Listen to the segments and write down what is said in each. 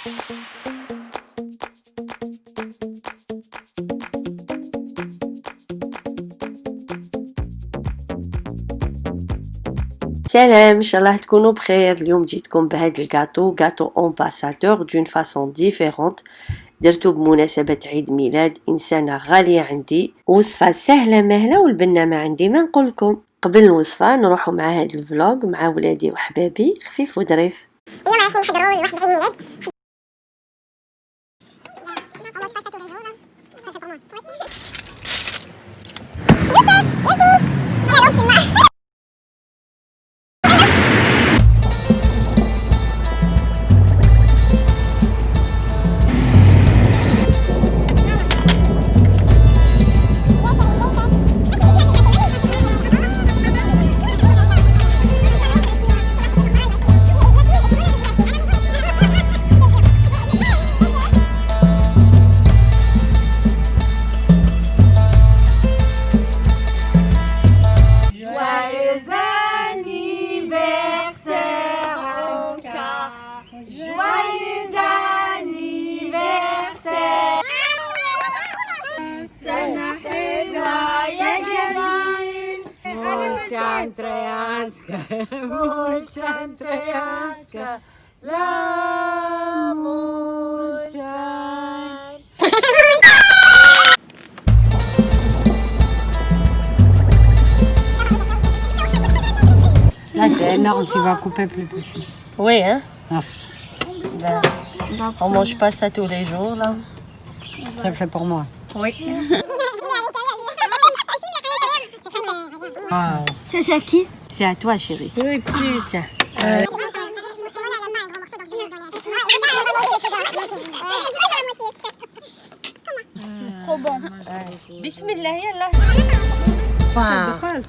سلام، ان شاء الله تكونوا بخير. اليوم جيتكم بهذا غاتو امباسادور دون فاسون ديفيرونت. درتو بمناسبة عيد ميلاد انسانة غالية عندي. وصفة سهلة مهلة والبنة ما عندي ما نقولكم. قبل الوصفة نروحوا مع هذا الفلوق مع ولادي وحبابي خفيف وظريف. اليوم رايحين نحضروا لواحد عيد ميلاد. Là, c'est énorme, tu vas couper plus petit. Oui, hein. Ah. Ben, on mange pas ça tous les jours, là. Ça, c'est pour moi. Oui. Ah. C'est à qui? C'est à toi, chérie. Tiens. Trop bon. Bismillah, yallah. Enfin,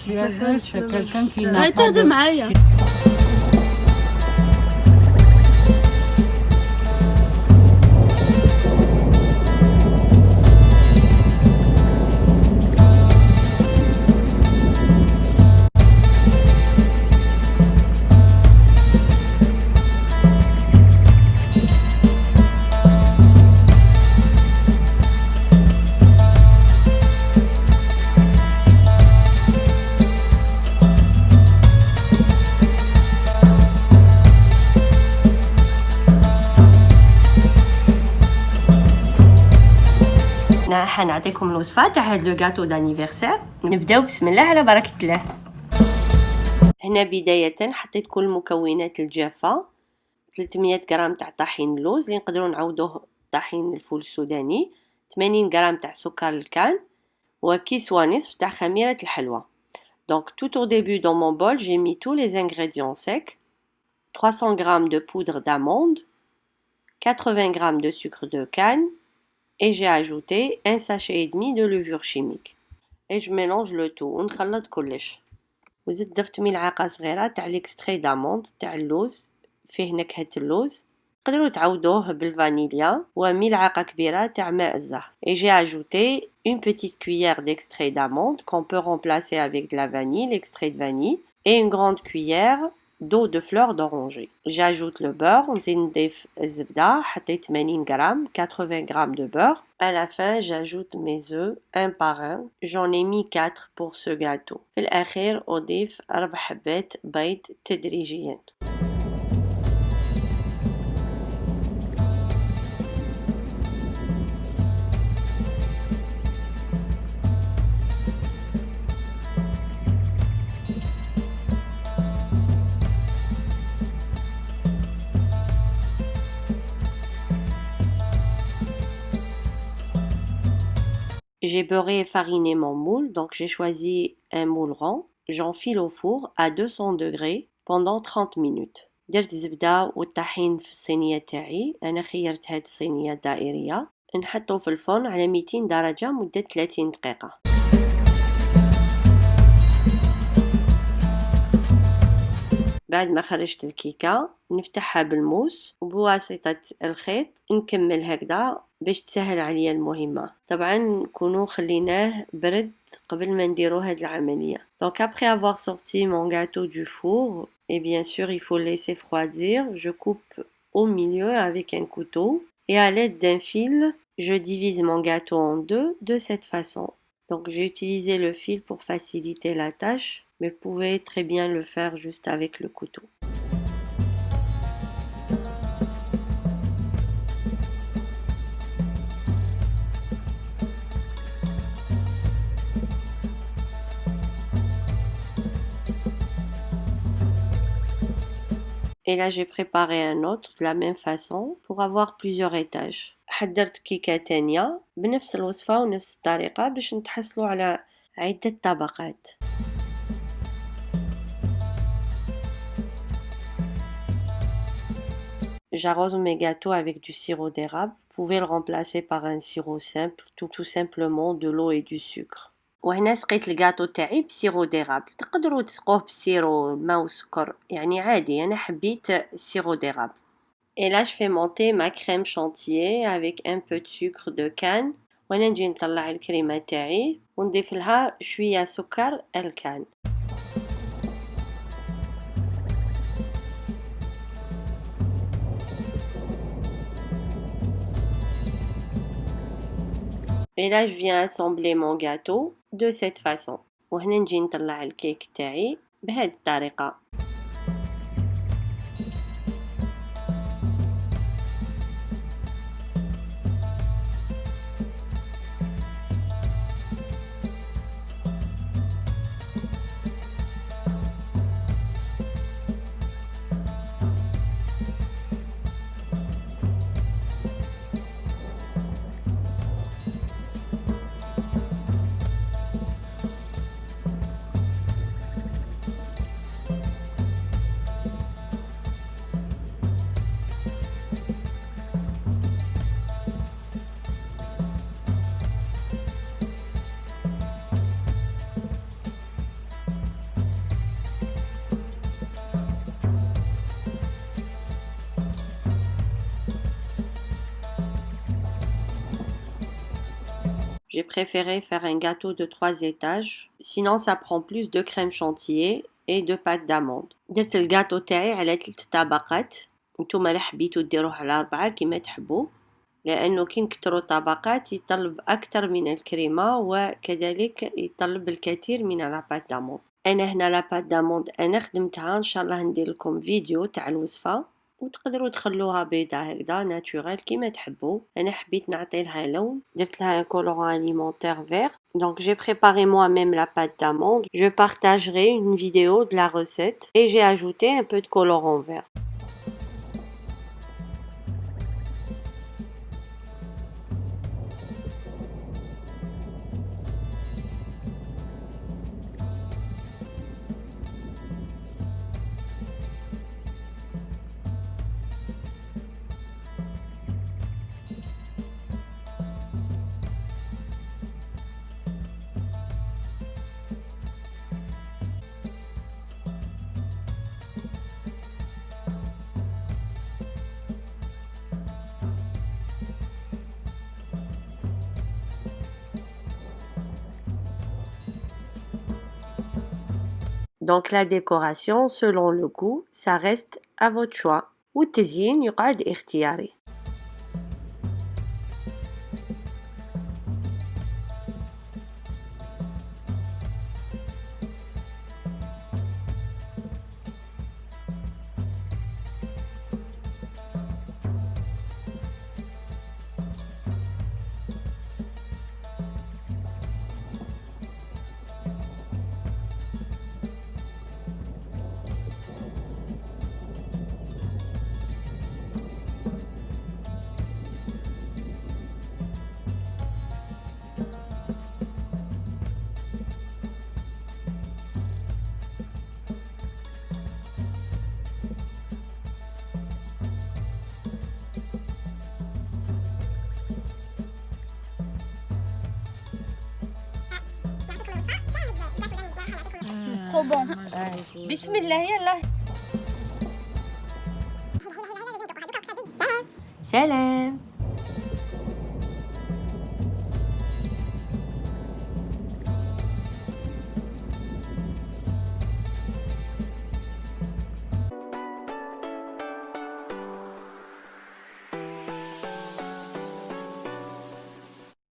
tu es seul chez quelqu'un qui n'a pas de... معايا. حنعطيكم الوصفه تاع هاد لو غاتو دانيفرسير. نبداو بسم الله على بركه الله. هنا بدايه حطيت كل المكونات الجافه. 300 غرام تاع طحين اللوز اللي نقدروا نعوضوه طحين الفول السوداني. 80 غرام تاع سكر الكان وكيس ونصف تاع خميره الحلوى. Donc tout au début dans mon bol, j'ai mis tous les ingrédients secs. 300 g de poudre d'amande, 80 g de sucre de canne et j'ai ajouté un sachet et demi de levure chimique. Et je mélange le tout ونخلط كلش. وزدت ضفت ملعقه صغيره تاع الاكستري داموند تاع اللوز فيه نكهه اللوز. تقدروا تعوضوه بالفانيليا وملعقه كبيره تاع ماء الزهر. Et j'ai ajouté une petite cuillère d'extrait d'amande qu'on peut remplacer avec de la vanille, l'extrait de vanille, et une grande cuillère d'eau de fleurs d'oranger. J'ajoute le beurre, نزيد نضيف الزبدة، حطيت 80 grammes, 80 grammes de beurre. À la fin, j'ajoute mes œufs un par un. J'en ai mis 4 pour ce gâteau. في الأخير أضيف 4 حبات بيض تدريجيا. J'ai beurré et fariné mon moule, donc j'ai choisi un moule rond. J'enfile au four à 200 degrés pendant 30 minutes. درت الزبدة والطحين في الصينية تاعي. أنا خيرت هاد الصينية الدائرية. نحطو في الفرن على 200 درجة مدة 30 دقيقة. بعد ما خرجت الكيكة نفتحها بالموس وبواسطة الخيط نكمل هكذا باش تسهل عليا المهمة. طبعا نكونوا خليناه برد قبل ما نديرو هاد العملية. Donc après avoir sorti mon gâteau du four, et bien sûr il faut le laisser refroidir, je coupe au milieu avec un couteau et à l'aide d'un fil, je divise mon gâteau en deux de cette façon. Donc j'ai utilisé le fil pour faciliter la tâche, mais vous pouvez très bien le faire juste avec le couteau. Et là j'ai préparé un autre de la même façon pour avoir plusieurs étages. حضرت كيكة تانية بنفس الوصفة ونفس الطريقة باش نتحصلوا على عدة طبقات. J'arrose mes gâteaux avec du sirop d'érable. Vous pouvez le remplacer par un sirop simple, tout simplement de l'eau et du sucre. وهنا سقيت الجاتو تاعي بسيرو ديرابل. تقدروا تسقوه بسيرو ماء وسكر يعني عادي، انا حبيت سيرو ديرابل. Et là je fais monter ma crème chantilly avec un peu de sucre de canne. وانا نجي نطلع الكريمه تاعي ونضيف لها شويه سكر الكان. Et là je viens assembler mon gâteau de cette façon. وهنا نجي نطلع الكيك تاعي بهذه الطريقة. J'ai préféré faire un gâteau de 3 étages, sinon ça prend plus de crème chantilly et de pâte d'amande. درت الجاتو تاعي على 3 طبقات. نتوما لا حبيتو ديروه على 4 كيما تحبوا، لانه كي نكتروا طبقات يطلب اكثر من الكريمه وكذلك يطلب الكثير من لا بات داموند. انا هنا لا بات داموند انا خدمتها، ان شاء الله ندير لكم فيديو تاع الوصفه وتقدروا تخلوها بيضة هكذا ناتوريل كيما تحبوا. انا حبيت نعطي لها لون، درت لها colorant alimentaire vert. Donc j'ai préparé moi-même la pâte d'amande. Je partagerai une vidéo de la recette et j'ai ajouté un peu de colorant vert. Donc la décoration selon le goût, ça reste à votre choix. والتزيين يقعد اختياري. Trop bon. بسم الله يلا. سلام.